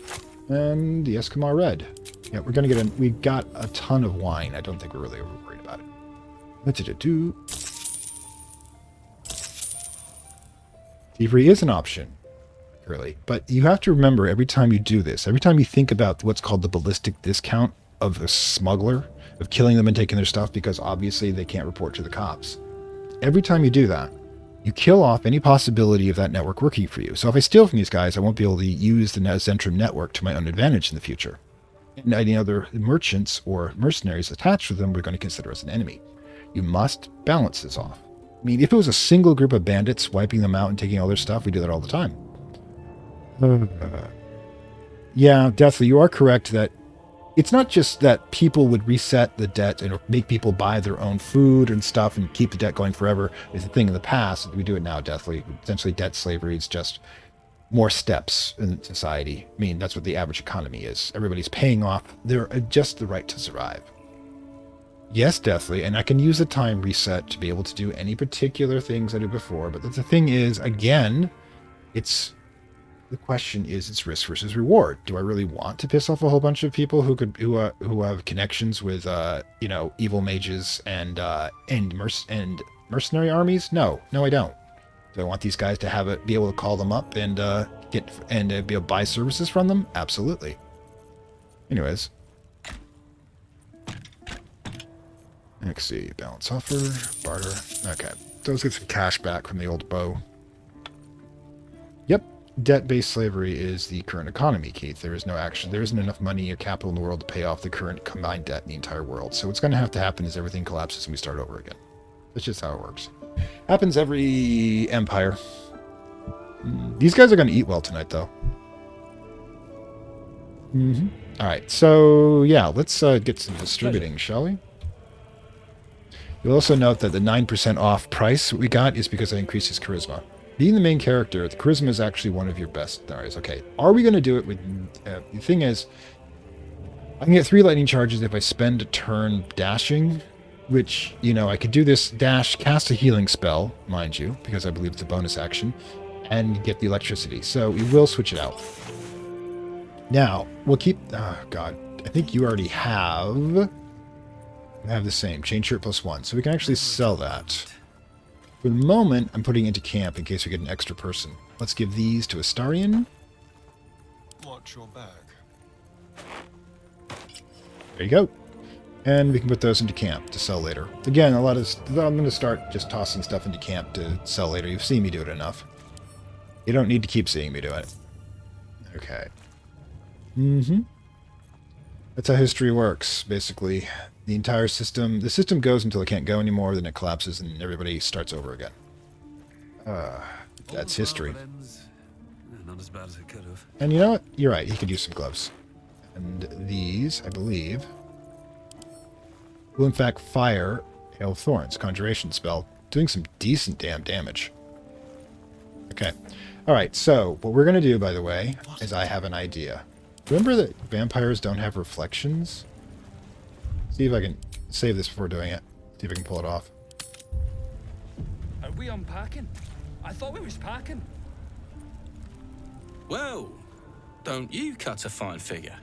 And the Eskimo red. Yeah, we're going to get we got a ton of wine. I don't think we're really worried about it. What did it do? Thievery is an option, really. But you have to remember every time you do this, every time you think about what's called the ballistic discount of a smuggler, of killing them and taking their stuff because obviously they can't report to the cops. Every time you do that, you kill off any possibility of that network working for you. So if I steal from these guys, I won't be able to use the Zhentarim network to my own advantage in the future. And any other merchants or mercenaries attached to them, we're going to consider as an enemy. You must balance this off. I mean, if it was a single group of bandits wiping them out and taking all their stuff, we do that all the time. Yeah, Deathly, you are correct that it's not just that people would reset the debt and make people buy their own food and stuff and keep the debt going forever. It's a thing in the past. We do it now, Deathly. Essentially, debt slavery is just more steps in society. I mean, that's what the average economy is. Everybody's paying off just the right to survive. Yes, Deathly, and I can use a time reset to be able to do any particular things I did before, but the thing is, again, the question is, it's risk versus reward. Do I really want to piss off a whole bunch of people who have connections with evil mages and mercenary armies? No, I don't. Do I want these guys to be able to call them up and be able to buy services from them? Absolutely. Anyways. Let's see. Balance offer. Barter. Okay. Let's get some cash back from the old bow. Yep. Debt-based slavery is the current economy, Keith. There is no action. There isn't enough money or capital in the world to pay off the current combined debt in the entire world. So what's going to have to happen is everything collapses and we start over again. That's just how it works. Happens every empire. These guys are going to eat well tonight, though. All right. So, yeah, let's get some distributing, shall we? You'll also note that the 9% off price we got is because I increased his charisma. Being the main character, the charisma is actually one of your best areas. Okay, are we going to do it with... the thing is, I can get 3 lightning charges if I spend a turn dashing, which, I could do this dash, cast a healing spell, mind you, because I believe it's a bonus action, and get the electricity. So we will switch it out. Now, we'll keep... Oh, God. I think you already have the same. Chain shirt +1. So we can actually sell that. For the moment, I'm putting it into camp in case we get an extra person. Let's give these to Astarion. Watch your back. There you go. And we can put those into camp to sell later. Again, I'm going to start just tossing stuff into camp to sell later. You've seen me do it enough. You don't need to keep seeing me do it. Okay. That's how history works, basically. The entire system... The system goes until it can't go anymore, then it collapses, and everybody starts over again. That's history. Not as bad as it could have. And you know what? You're right. He could use some gloves. And these, I believe, will in fact fire Hail of Thorns, conjuration spell, doing some decent damn damage. Okay. Alright, so what we're going to do, by the way, is I have an idea. Remember that vampires don't have reflections? See if I can save this before doing it. See if I can pull it off. Are we unpacking? I thought we was packing. Well, don't you cut a fine figure?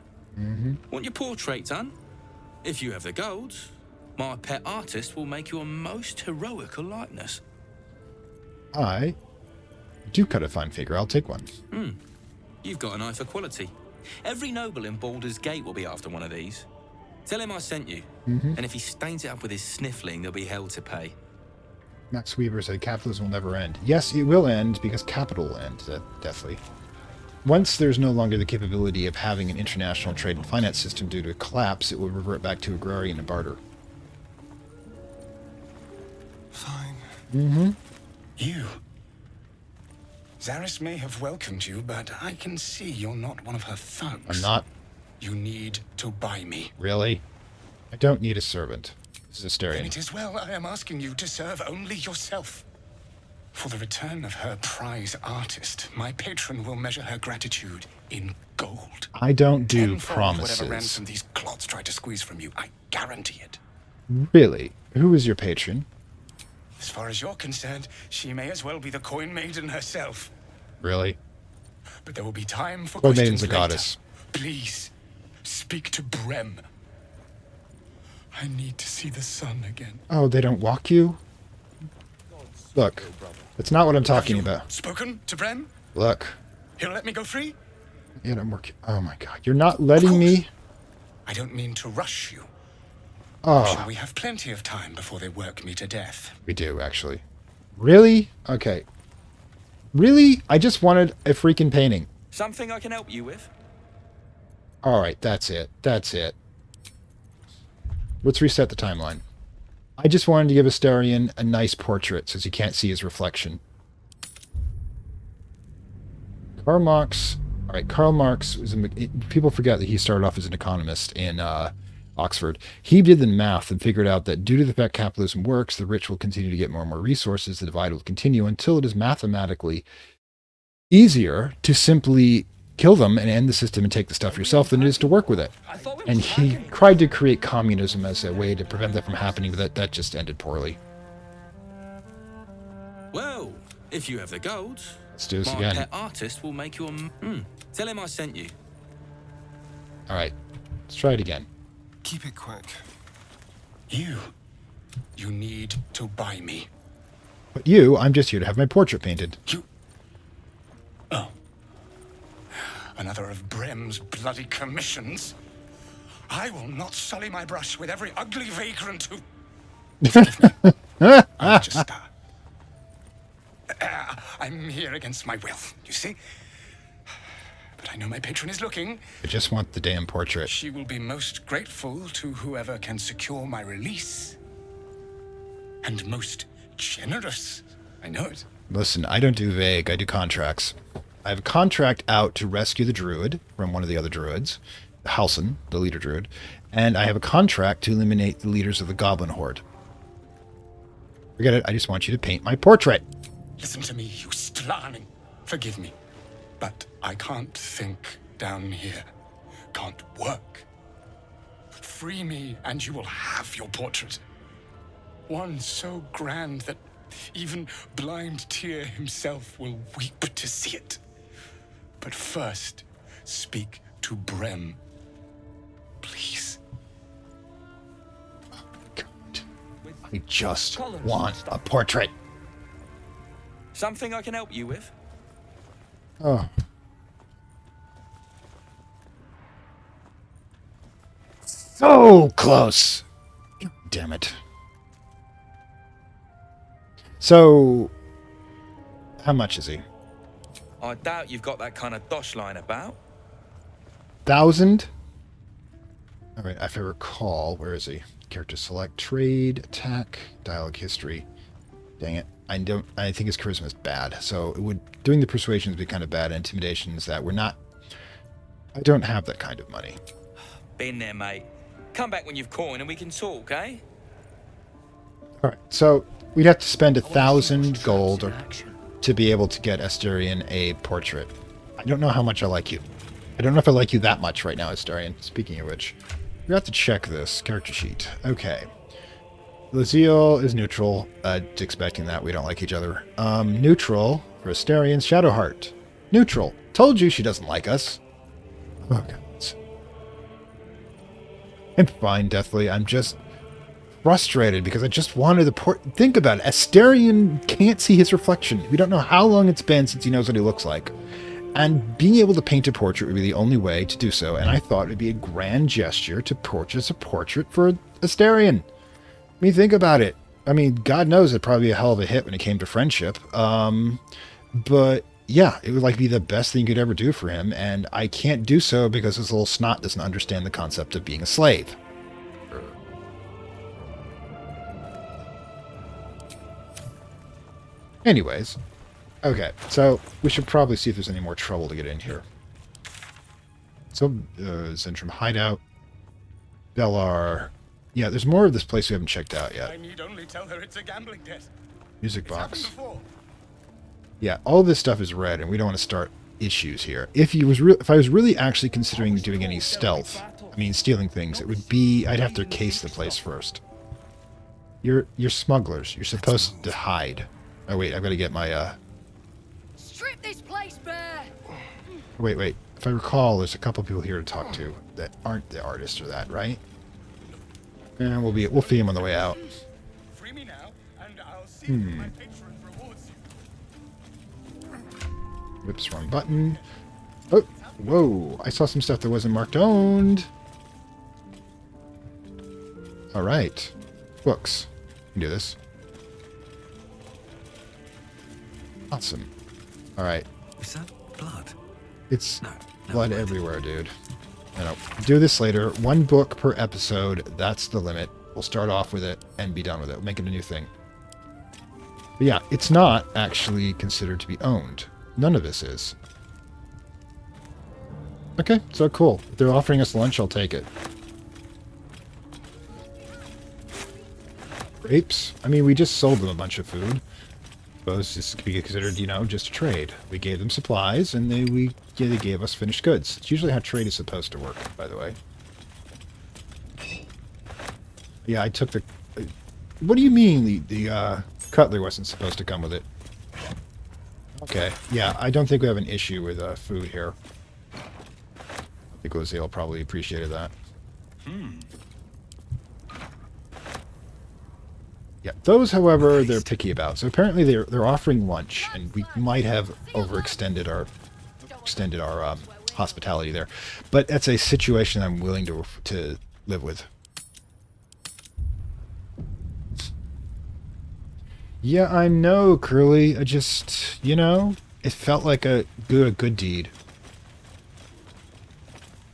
Want your portrait done? If you have the gold, my pet artist will make you a most heroical likeness. I do cut a fine figure. I'll take one. You've got an eye for quality. Every noble in Baldur's Gate will be after one of these. Tell him I sent you. Mm-hmm. And if he stains it up with his sniffling, there'll be hell to pay. Max Weaver said capitalism will never end. Yes, it will end because capital will end, definitely. Once there's no longer the capability of having an international trade and finance system due to a collapse, it will revert back to agrarian and barter. Fine. Mm-hmm. You. Zaris may have welcomed you, but I can see you're not one of her thugs. I'm not. You need to buy me. Really? I don't need a servant. This is Astarion. Then it is well I am asking you to serve only yourself. For the return of her prize artist, my patron will measure her gratitude in gold. I don't do Tenfold promises. whatever ransom these clods try to squeeze from you, I guarantee it. Really? Who is your patron? As far as you're concerned, she may as well be the coin maiden herself. Really? But there will be time for Coin questions maiden's a later. goddess. Please, speak to Brem. I need to see the sun again. Oh, they don't walk you? Look, that's not what I'm talking about. Spoken to Brem? Look. He'll let me go free? Yeah, I'm working. Oh my god, you're not letting me? I don't mean to rush you. Oh. Shall we have plenty of time before they work me to death? We do, actually. Really? Okay. Really? I just wanted a freaking painting. Something I can help you with? Alright, that's it. That's it. Let's reset the timeline. I just wanted to give Astarion a nice portrait since you can't see his reflection. Karl Marx. Alright, Karl Marx was people forget that he started off as an economist in Oxford. He did the math and figured out that due to the fact capitalism works, the rich will continue to get more and more resources, the divide will continue until it is mathematically easier to simply kill them and end the system and take the stuff yourself than it is to work with it. And he tried to create communism as a way to prevent that from happening, but that just ended poorly. Well, if you have the gold, let's do this my again. pet artist will make you a... Tell him I sent you. Alright, let's try it again. Keep it quick. You need to buy me. But you, I'm just here to have my portrait painted. Oh. Another of Brem's bloody commissions. I will not sully my brush with every ugly vagrant who... I'm just, I'm here against my will, you see? But I know my patron is looking. I just want the damn portrait. She will be most grateful to whoever can secure my release. And most generous. I know it. Listen, I don't do vague, I do contracts. I have a contract out to rescue the druid from one of the other druids, Halson, the leader druid, and I have a contract to eliminate the leaders of the goblin horde. Forget it, I just want you to paint my portrait. Listen to me, you Stlarning. Forgive me, but I can't think down here. Can't work. Free me and you will have your portrait. One so grand that even blind Tyr himself will weep to see it. But first, speak to Brem. Please. Oh my god. I just want a portrait. Something I can help you with? Oh. So close. Damn it. So, how much is he? I doubt you've got that kind of dosh line about. 1,000? Alright, if I recall, where is he? Character select, trade, attack, dialogue history. Dang it. I think his charisma is bad. So doing the persuasions would be kind of bad. Intimidations that we're not. I don't have that kind of money. Been there, mate. Come back when you've coined and we can talk, eh? Alright, so we'd have to spend 1,000 gold to be able to get Astarion a portrait. I don't know how much I like you. I don't know if I like you that much right now, Astarion. Speaking of which, we have to check this character sheet. Okay. Laziel is neutral. Expecting that we don't like each other. Neutral for Astarion. Shadowheart. Neutral. Told you she doesn't like us. Oh, God. I'm fine, Deathly. I'm just frustrated because I just wanted the port. Think about it. Astarion can't see his reflection. We don't know how long it's been since he knows what he looks like. And being able to paint a portrait would be the only way to do so, and I thought it would be a grand gesture to purchase a portrait for Astarion. I mean, think about it. I mean, God knows it'd probably be a hell of a hit when it came to friendship. But yeah, it would like be the best thing you could ever do for him, and I can't do so because this little snot doesn't understand the concept of being a slave. Anyways, okay, so we should probably see if there's any more trouble to get in here. So, Zhentarim hideout, Bellar. Yeah, there's more of this place we haven't checked out yet. I need only tell her it's a gambling debt. Music It's box. happened before. Yeah, all this stuff is red, and we don't want to start issues here. If I was really actually considering doing any stealth, I mean stealing things, it would be I'd have to case the place first. You're smugglers. You're supposed to hide. Oh wait, I've got to get my Strip this place bare! Wait. If I recall, there's a couple people here to talk to that aren't the artist or that, right? And we'll feed him on the way out. Free me now, and I'll see if my patron rewards you. Whoops, wrong button. Oh, whoa! I saw some stuff that wasn't marked owned. All right, books. You can do this. Awesome. All right. Is that blood? It's No, blood everywhere, dude. No. Do this later. 1 book per episode. That's the limit. We'll start off with it and be done with it. We'll make it a new thing. But yeah, it's not actually considered to be owned. None of this is. Okay, so cool. If they're offering us lunch, I'll take it. Grapes? I mean, we just sold them a bunch of food. Suppose this could be considered, just a trade. We gave them supplies, and they gave us finished goods. It's usually how trade is supposed to work, by the way. Yeah, I took the... What do you mean the cutlery wasn't supposed to come with it? Okay, yeah, I don't think we have an issue with food here. I think Lizzie probably appreciated that. Yeah, those, however, they're picky about. So apparently they're offering lunch, and we might have extended our hospitality there. But that's a situation I'm willing to live with. Yeah, I know, Curly. I just, it felt like a good deed.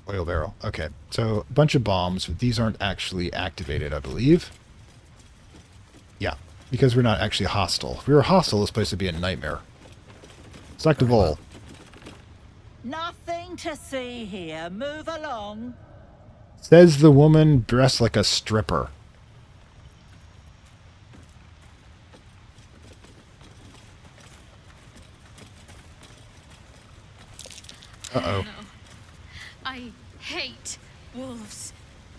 Oil barrel. Okay, so a bunch of bombs, but these aren't actually activated, I believe. Yeah, because we're not actually hostile. If we were hostile, this place would be a nightmare. Select a vol. Nothing to see here. Move along. Says the woman dressed like a stripper. Uh-oh. No. I hate wolves.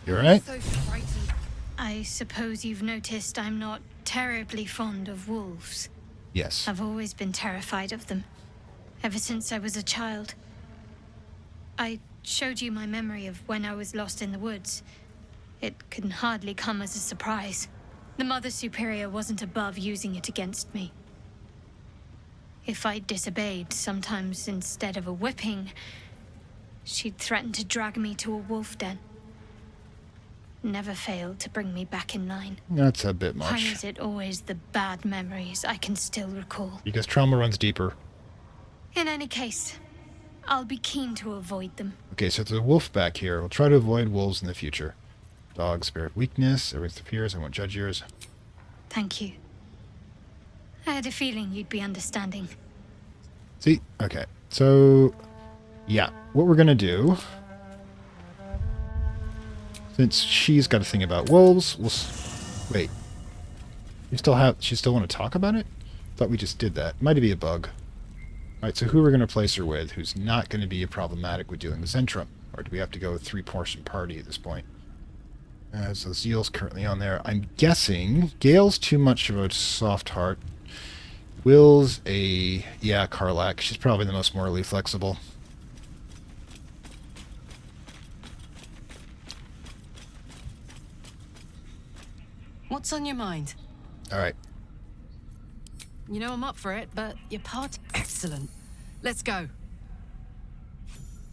You alright? So frightened. I suppose you've noticed I'm not terribly fond of wolves. Yes. I've always been terrified of them, ever since I was a child. I showed you my memory of when I was lost in the woods. It can hardly come as a surprise. The Mother Superior wasn't above using it against me. If I disobeyed, sometimes instead of a whipping, she'd threaten to drag me to a wolf den. Never failed to bring me back in line. That's a bit much. Why is it always the bad memories I can still recall? Because trauma runs deeper. In any case, I'll be keen to avoid them. Okay, so there's a wolf back here. We'll try to avoid wolves in the future. Dog, spirit, weakness. Everything appears. I won't judge yours. Thank you. I had a feeling you'd be understanding. See? Okay. So, yeah. What we're going to do... Since she's got a thing about wolves, wait. You still want to talk about it? Thought we just did that. Might be a bug. Alright, so who we're going to place her with who's not going to be problematic with dealing with Zhentarim? Or do we have to go with 3-person party at this point? So Zeal's currently on there. I'm guessing Gale's too much of a soft heart. Will's Karlak. She's probably the most morally flexible. What's on your mind? Alright. You know I'm up for it, but your part... Excellent. Let's go.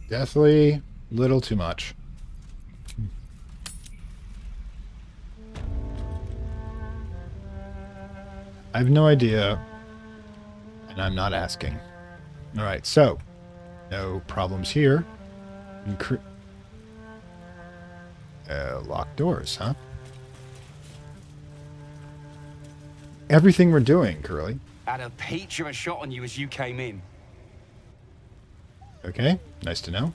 Definitely a little too much. I have no idea, and I'm not asking. Alright, so, no problems here. Locked doors, huh? Everything we're doing, Curly. Had a peach of a shot on you as you came in. Okay, nice to know.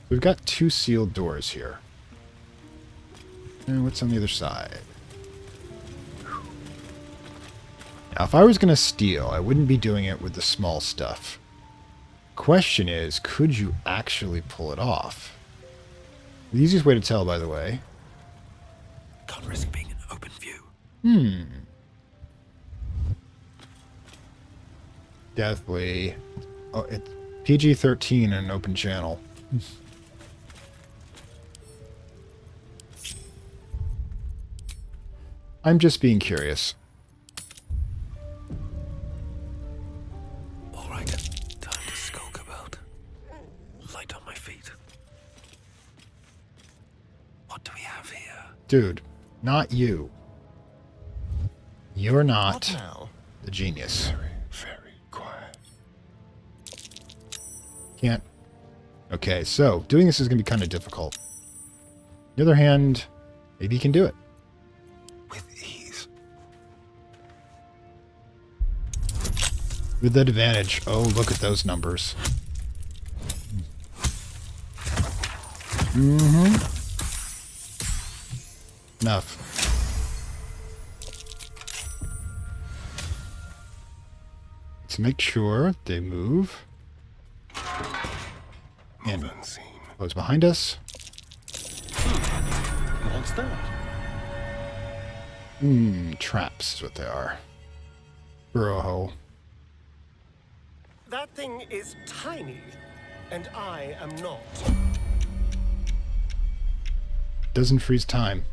We've got 2 sealed doors here. And what's on the other side? Now, if I was going to steal, I wouldn't be doing it with the small stuff. Question is, could you actually pull it off? The easiest way to tell, by the way. Can't risk being in open view. Deathly. Oh, it's PG-13 in an open channel. I'm just being curious. All right, time to skulk about. Light on my feet. What do we have here? Dude, not you. You're not the genius. Very quiet. Can't. Okay, so doing this is going to be kind of difficult. On the other hand, maybe you can do it. With ease. With that advantage. Oh, look at those numbers. Enough. Let's make sure they move. And close behind us. What's that? Traps is what they are. Burrow hole. That thing is tiny, and I am not. Doesn't freeze time.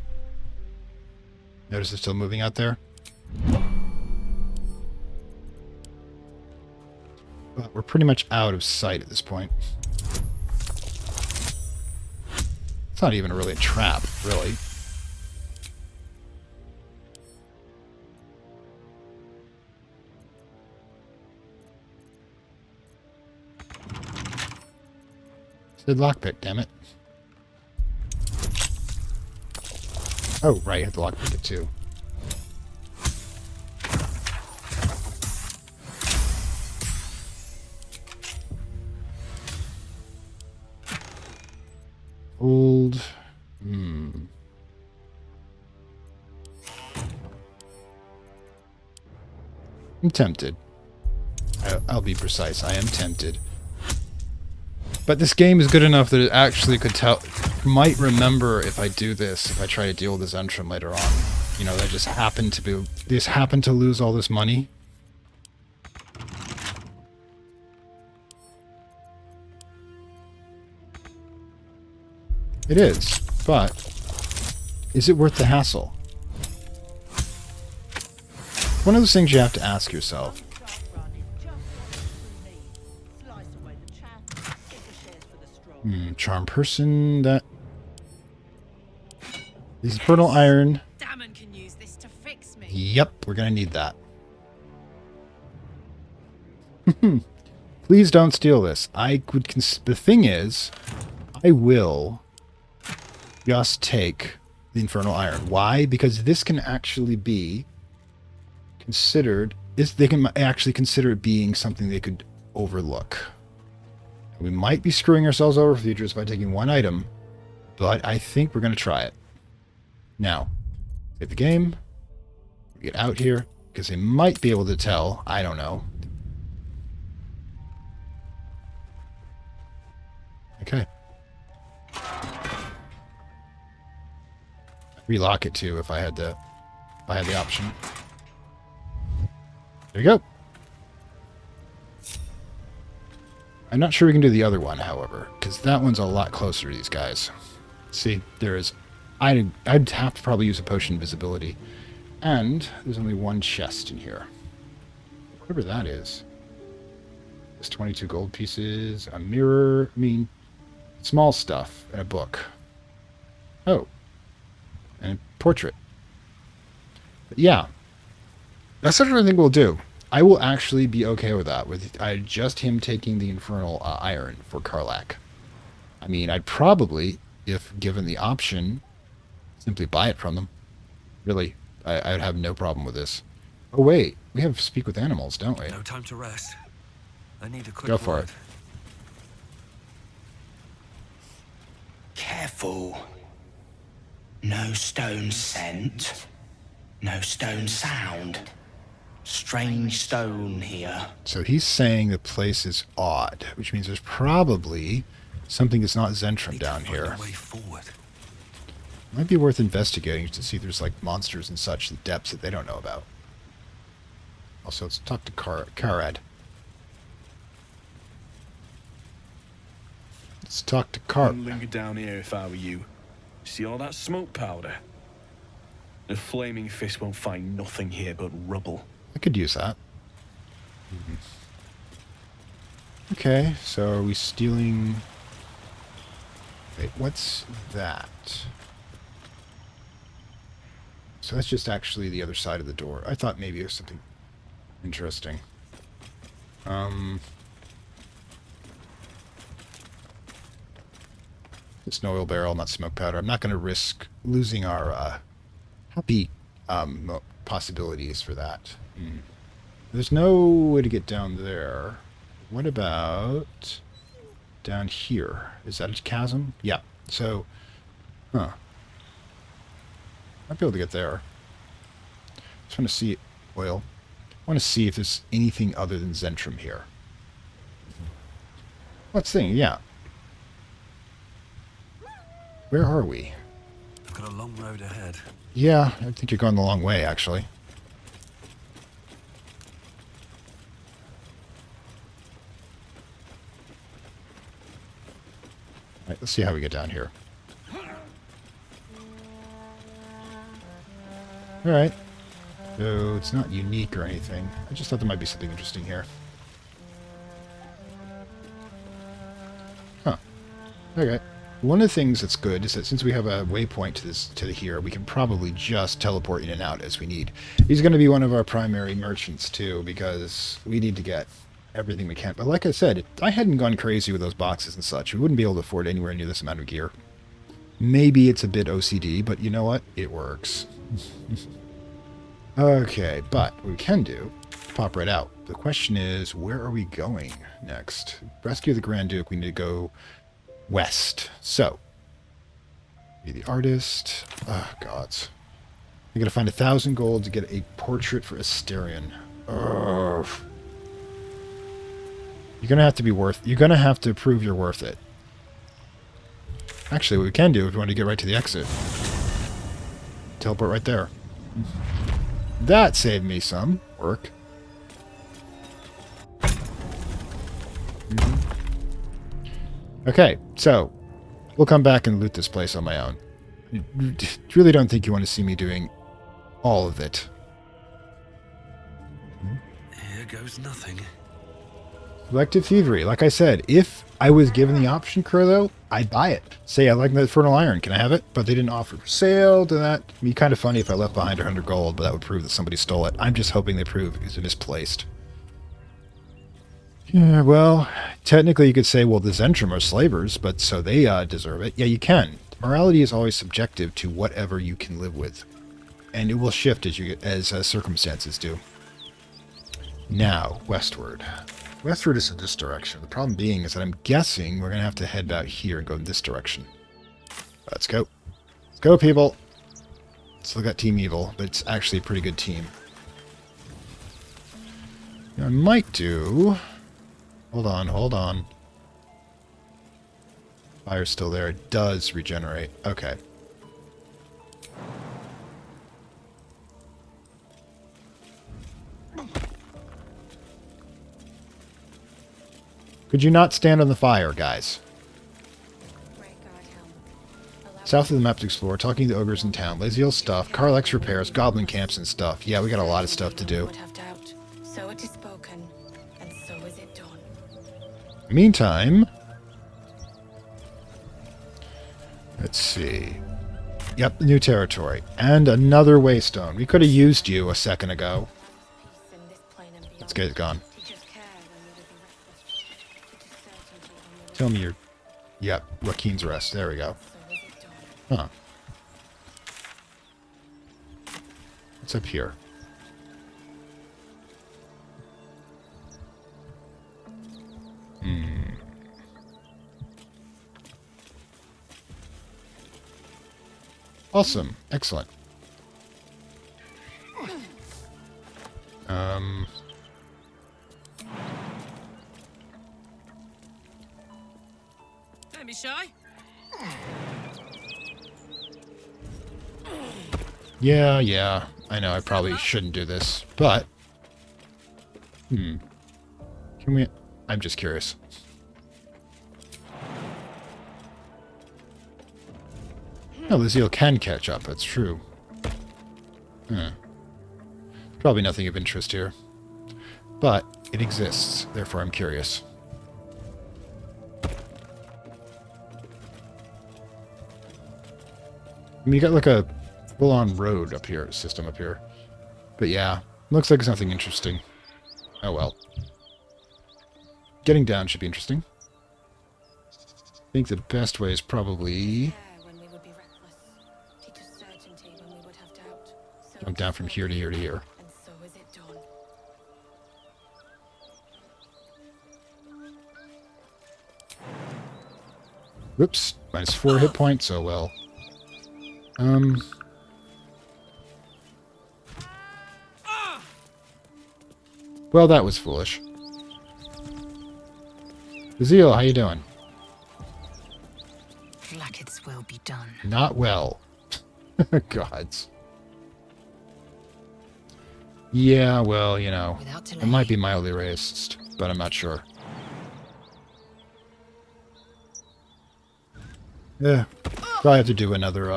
Notice it's still moving out there. But we're pretty much out of sight at this point. It's not even really a trap, really. It's the lockpick, damn it. Oh, right, I had to lockpick it too. Old. I'm tempted. I'll be precise. I am tempted. But this game is good enough that it actually could tell. Might remember if I do this, if I try to deal with this Zhentarim later on. You know, they just happen to lose all this money. It is, but is it worth the hassle? One of those things you have to ask yourself. Charm person, that... This is Infernal Iron. Damon can use this to fix me. Yep, we're gonna need that. Please don't steal this. The thing is, I will just take the Infernal Iron. Why? Because this can actually be considered... They can actually consider it being something they could overlook. We might be screwing ourselves over for futures by taking one item, but I think we're going to try it. Now, save the game. Get out here, because they might be able to tell. I don't know. Okay. Relock it too if I had the option. There you go. I'm not sure we can do the other one, however, because that one's a lot closer to these guys. See, there is... I'd have to probably use a potion of invisibility. And there's only one chest in here. Whatever that is. There's 22 gold pieces, a mirror, small stuff, and a book. Oh. And a portrait. But yeah. That's what I think we'll do. I will actually be okay with that, with just him taking the infernal iron for Karlach. I mean, I'd probably, if given the option, simply buy it from them. Really, I'd have no problem with this. Oh wait, we have speak with animals, don't we? No time to rest. I need a quick Go for word. it. Careful. No stone scent. No stone sound. Strange stone here. So he's saying the place is odd, which means there's probably something that's not Zhentarim down here. Might be worth investigating to see if there's like monsters and such, the depths that they don't know about. Also, let's talk to Karad. Let's talk to I'd linger down here if I were you. See all that smoke powder? A flaming fist won't find nothing here but rubble. I could use that. Okay, so are we stealing... Wait, what's that? So that's just actually the other side of the door. I thought maybe it was something interesting. It's an oil barrel, not smoke powder. I'm not going to risk losing our happy possibilities for that. There's no way to get down there. What about down here? Is that a chasm? Yeah. So, might be able to get there. Just want to see oil. I want to see if there's anything other than Zhentarim here. Let's see. Yeah. Where are we? I've got a long road ahead. Yeah, I think you're going the long way, actually. Alright, let's see how we get down here. Alright. So, it's not unique or anything. I just thought there might be something interesting here. Huh. Okay. One of the things that's good is that since we have a waypoint to here, we can probably just teleport in and out as we need. He's going to be one of our primary merchants too, because we need to get everything we can. But like I said, if I hadn't gone crazy with those boxes and such, we wouldn't be able to afford anywhere near this amount of gear. Maybe it's a bit OCD, but you know what? It works. Okay, but what we can do, pop right out. The question is, where are we going next? Rescue the Grand Duke, we need to go west. So, be the artist. Oh, gods. You're going to find 1,000 gold to get a portrait for Astarion. Ugh. You're going to have to be you're going to have to prove you're worth it. Actually, what we can do if we want to get right to the exit. Teleport right there. That saved me some work. Okay, so we'll come back and loot this place on my own. I really don't think you want to see me doing all of it. Here goes nothing. Selective thievery. Like I said, if I was given the option, Curlo, I'd buy it. Say, I like the Infernal Iron. Can I have it? But they didn't offer for sale. To that, it'd be kind of funny if I left behind 100 gold, but that would prove that somebody stole it. I'm just hoping they prove it's misplaced. Yeah, well, technically you could say, well, the Zhentarim are slavers, but so they deserve it. Yeah, you can. Morality is always subjective to whatever you can live with, and it will shift as circumstances do. Now, westward. Westward is in this direction. The problem being is that I'm guessing we're going to have to head out here and go in this direction. Let's go. Let's go, people. Still got Team Evil, but it's actually a pretty good team. Now, I might do... Hold on, hold on. Fire's still there. It does regenerate. Okay. Could you not stand on the fire, guys? South of the map to explore, talking to ogres in town, lazy old stuff, Karlach's repairs, goblin camps and stuff. Yeah, we got a lot of stuff to do. So it is spoken, and so is it done. the meantime, let's see. Yep, new territory. And another waystone. We could have used you a second ago. Let's get it gone. Tell me you're... Yep, Joaquin's Rest. There we go. Huh. What's up here? Awesome. Excellent. Don't be shy. Yeah. I know I probably shouldn't do this, but... Can we... I'm just curious. No, the Zeal can catch up, that's true. Probably nothing of interest here. But it exists, therefore I'm curious. I mean, you got like a full-on road up here, system up here. But yeah, looks like it's nothing interesting. Oh well. Getting down should be interesting. I think the best way is probably... jump down from here to here to here. Whoops, -4 hit points, oh well. Well, that was foolish. Zeal, how you doing? Like its will be done. Not well. Gods. Yeah, well, you know, it might be mildly racist, but I'm not sure. Yeah, probably have to do another,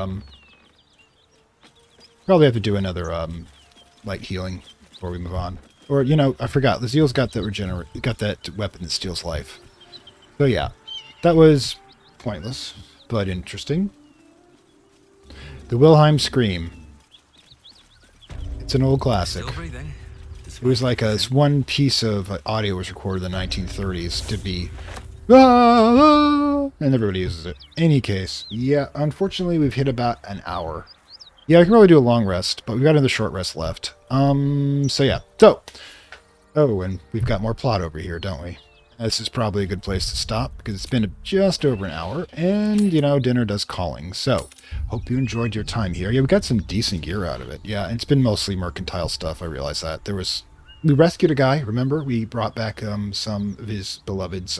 light healing before we move on. Or, you know, I forgot, the Zeal's got that weapon that steals life. So yeah, that was pointless, but interesting. The Wilhelm Scream. It's an old classic. It was like this one piece of audio was recorded in the 1930s to be... and everybody uses it. Any case, yeah, unfortunately we've hit about an hour. Yeah, I can probably do a long rest, but we've got another short rest left. So yeah. So, oh, and we've got more plot over here, don't we? This is probably a good place to stop, because it's been just over an hour, and, you know, dinner does calling. So, hope you enjoyed your time here. Yeah, we got some decent gear out of it. Yeah, it's been mostly mercantile stuff, I realize that. We rescued a guy, remember? We brought back some of his beloved's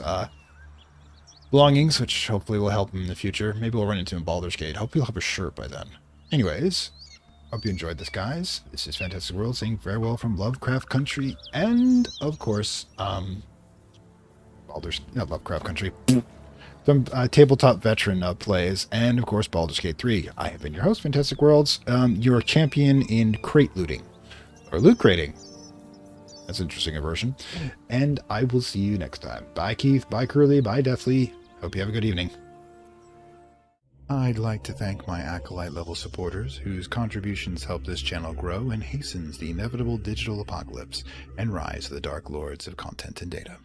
belongings, which hopefully will help him in the future. Maybe we'll run into him in Baldur's Gate. Hope he'll have a shirt by then. Anyways, hope you enjoyed this, guys. This is Fantastic World saying farewell from Lovecraft Country, and, of course, Baldur's... not Lovecraft Country. Some tabletop veteran plays, and, of course, Baldur's Gate 3. I have been your host, Fantastic Worlds, your champion in crate looting. Or loot crating. That's an interesting aversion. And I will see you next time. Bye, Keith. Bye, Curly. Bye, Deathly. Hope you have a good evening. I'd like to thank my Acolyte level supporters, whose contributions help this channel grow and hastens the inevitable digital apocalypse and rise of the Dark Lords of Content and Data.